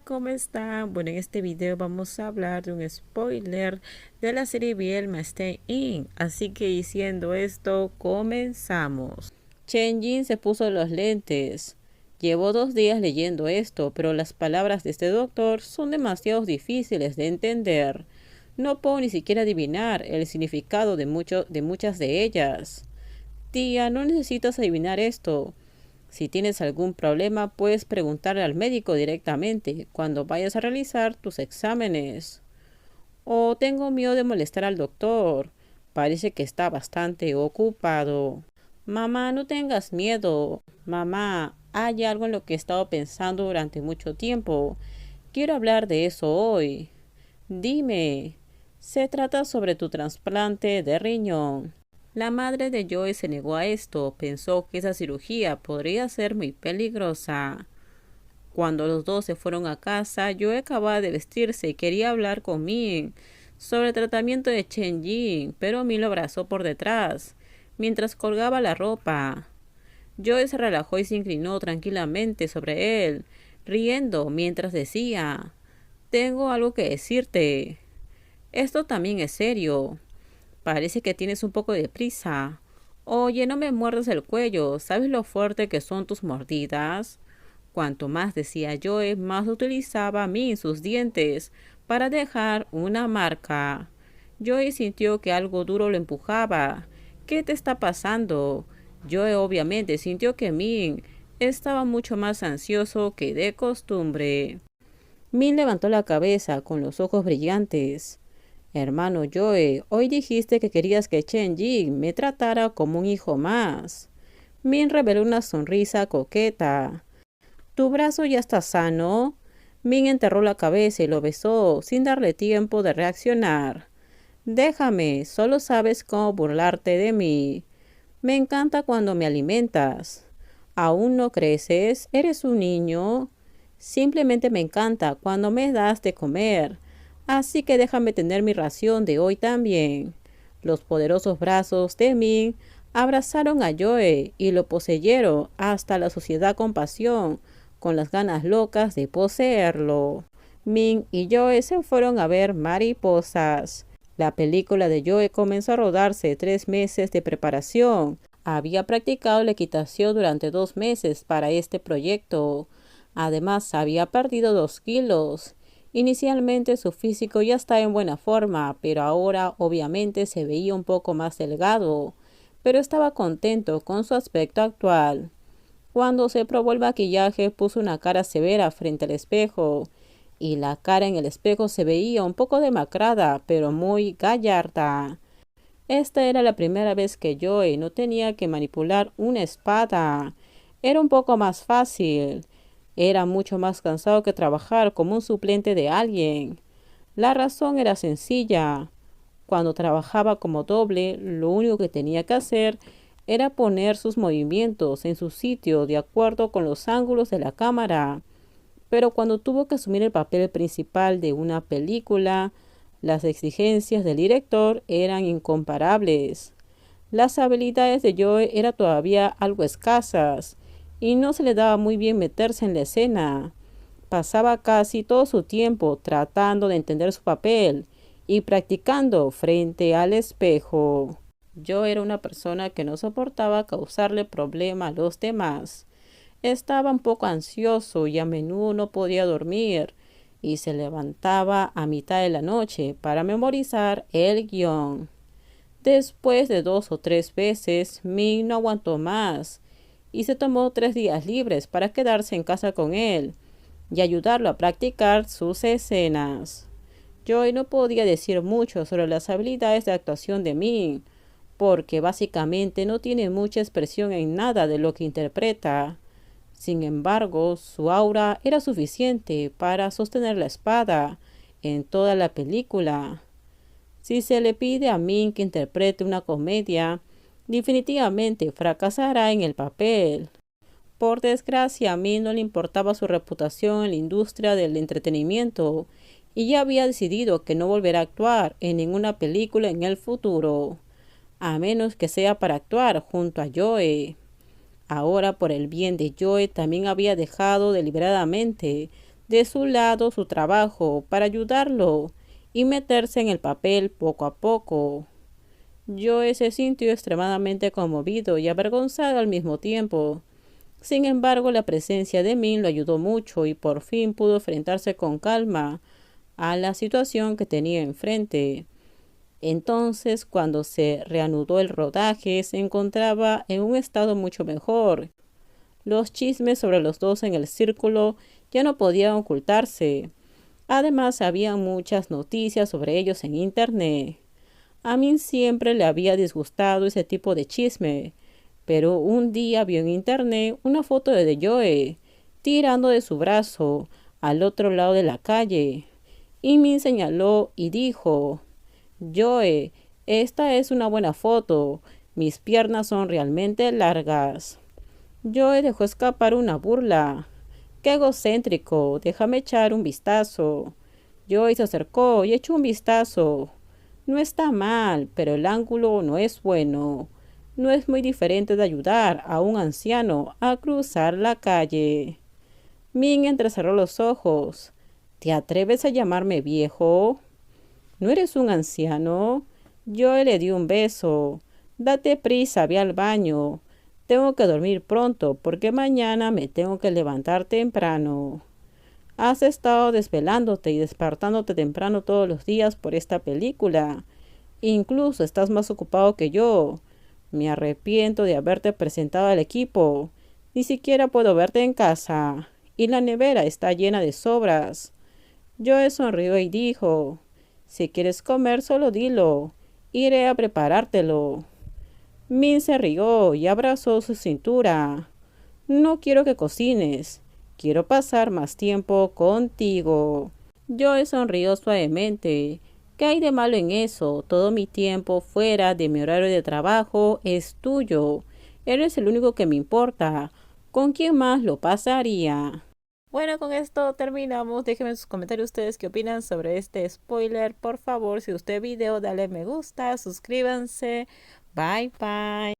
Hola, ¿cómo están? Bueno, en este video vamos a hablar de un spoiler de la serie Bielma Stay In. Así que diciendo esto, comenzamos. Chen Jin se puso los lentes. Llevo 2 días leyendo esto, pero las palabras de este doctor son demasiado difíciles de entender. No puedo ni siquiera adivinar el significado de muchas de ellas. Tía, no necesitas adivinar esto. Si tienes algún problema, puedes preguntarle al médico directamente cuando vayas a realizar tus exámenes. O tengo miedo de molestar al doctor. Parece que está bastante ocupado. Mamá, no tengas miedo. Mamá, hay algo en lo que he estado pensando durante mucho tiempo. Quiero hablar de eso hoy. Dime. Se trata sobre tu trasplante de riñón. La madre de Joe se negó a esto, pensó que esa cirugía podría ser muy peligrosa. Cuando los dos se fueron a casa, Joe acababa de vestirse y quería hablar con Min sobre el tratamiento de Chen Jin, pero Min lo abrazó por detrás, mientras colgaba la ropa. Joe se relajó y se inclinó tranquilamente sobre él, riendo mientras decía, «Tengo algo que decirte. Esto también es serio. Parece que tienes un poco de prisa. Oye, no me muerdas el cuello. ¿Sabes lo fuerte que son tus mordidas?» Cuanto más decía Joe, más utilizaba Min sus dientes para dejar una marca. Joe sintió que algo duro lo empujaba. «¿Qué te está pasando?» Joe obviamente sintió que Min estaba mucho más ansioso que de costumbre. Min levantó la cabeza con los ojos brillantes. «Hermano Joe, hoy dijiste que querías que Chen Jin me tratara como un hijo más». Min reveló una sonrisa coqueta. «¿Tu brazo ya está sano?» Min enterró la cabeza y lo besó, sin darle tiempo de reaccionar. «Déjame, solo sabes cómo burlarte de mí. Me encanta cuando me alimentas. ¿Aún no creces? ¿Eres un niño? Simplemente me encanta cuando me das de comer. Así que déjame tener mi ración de hoy también». Los poderosos brazos de Min abrazaron a Joe y lo poseyeron hasta la sociedad con pasión, con las ganas locas de poseerlo. Min y Joe se fueron a ver mariposas. La película de Joe comenzó a rodarse 3 meses de preparación. Había practicado la equitación durante 2 meses para este proyecto. Además, había perdido 2 kilos. Inicialmente su físico ya estaba en buena forma, pero ahora obviamente se veía un poco más delgado, pero estaba contento con su aspecto actual. Cuando se probó el maquillaje, puso una cara severa frente al espejo, y la cara en el espejo se veía un poco demacrada, pero muy gallarda. Esta era la primera vez que Joey no tenía que manipular una espada. Era un poco más fácil. Era mucho más cansado que trabajar como un suplente de alguien. La razón era sencilla. Cuando trabajaba como doble, lo único que tenía que hacer era poner sus movimientos en su sitio de acuerdo con los ángulos de la cámara. Pero cuando tuvo que asumir el papel principal de una película, las exigencias del director eran incomparables. Las habilidades de Joe eran todavía algo escasas y no se le daba muy bien meterse en la escena. Pasaba casi todo su tiempo tratando de entender su papel y practicando frente al espejo. Yo era una persona que no soportaba causarle problema a los demás. Estaba un poco ansioso y a menudo no podía dormir y se levantaba a mitad de la noche para memorizar el guión. Después de 2 o 3 veces, Min no aguantó más y se tomó 3 días libres para quedarse en casa con él y ayudarlo a practicar sus escenas. Joy no podía decir mucho sobre las habilidades de actuación de Min, porque básicamente no tiene mucha expresión en nada de lo que interpreta. Sin embargo, su aura era suficiente para sostener la espada en toda la película. Si se le pide a Min que interprete una comedia, definitivamente fracasará en el papel. Por desgracia, a Min no le importaba su reputación en la industria del entretenimiento y ya había decidido que no volverá a actuar en ninguna película en el futuro, a menos que sea para actuar junto a Joe. Ahora, por el bien de Joe, también había dejado deliberadamente de su lado su trabajo para ayudarlo y meterse en el papel poco a poco. Joe se sintió extremadamente conmovido y avergonzado al mismo tiempo. Sin embargo, la presencia de Min lo ayudó mucho y por fin pudo enfrentarse con calma a la situación que tenía enfrente. Entonces, cuando se reanudó el rodaje, se encontraba en un estado mucho mejor. Los chismes sobre los dos en el círculo ya no podían ocultarse. Además, había muchas noticias sobre ellos en internet. A Min siempre le había disgustado ese tipo de chisme, pero un día vio en internet una foto de Joe tirando de su brazo al otro lado de la calle. Y Min señaló y dijo: Joe, esta es una buena foto. Mis piernas son realmente largas. Joe dejó escapar una burla. ¡Qué egocéntrico! Déjame echar un vistazo. Joe se acercó y echó un vistazo. No está mal, pero el ángulo no es bueno. No es muy diferente de ayudar a un anciano a cruzar la calle. Min entrecerró los ojos. ¿Te atreves a llamarme viejo? ¿No eres un anciano? Joe le dio un beso. Date prisa, ve al baño. Tengo que dormir pronto porque mañana me tengo que levantar temprano. Has estado desvelándote y despertándote temprano todos los días por esta película. Incluso estás más ocupado que yo. Me arrepiento de haberte presentado al equipo. Ni siquiera puedo verte en casa. Y la nevera está llena de sobras. Joe sonrió y dijo: si quieres comer, solo dilo. Iré a preparártelo. Min se rió y abrazó su cintura. No quiero que cocines. Quiero pasar más tiempo contigo. Joe sonrió suavemente. ¿Qué hay de malo en eso? Todo mi tiempo fuera de mi horario de trabajo es tuyo. Eres el único que me importa. ¿Con quién más lo pasaría? Bueno, con esto terminamos. Déjenme en sus comentarios ustedes qué opinan sobre este spoiler. Por favor, si usted video, dale me gusta, suscríbanse. Bye bye.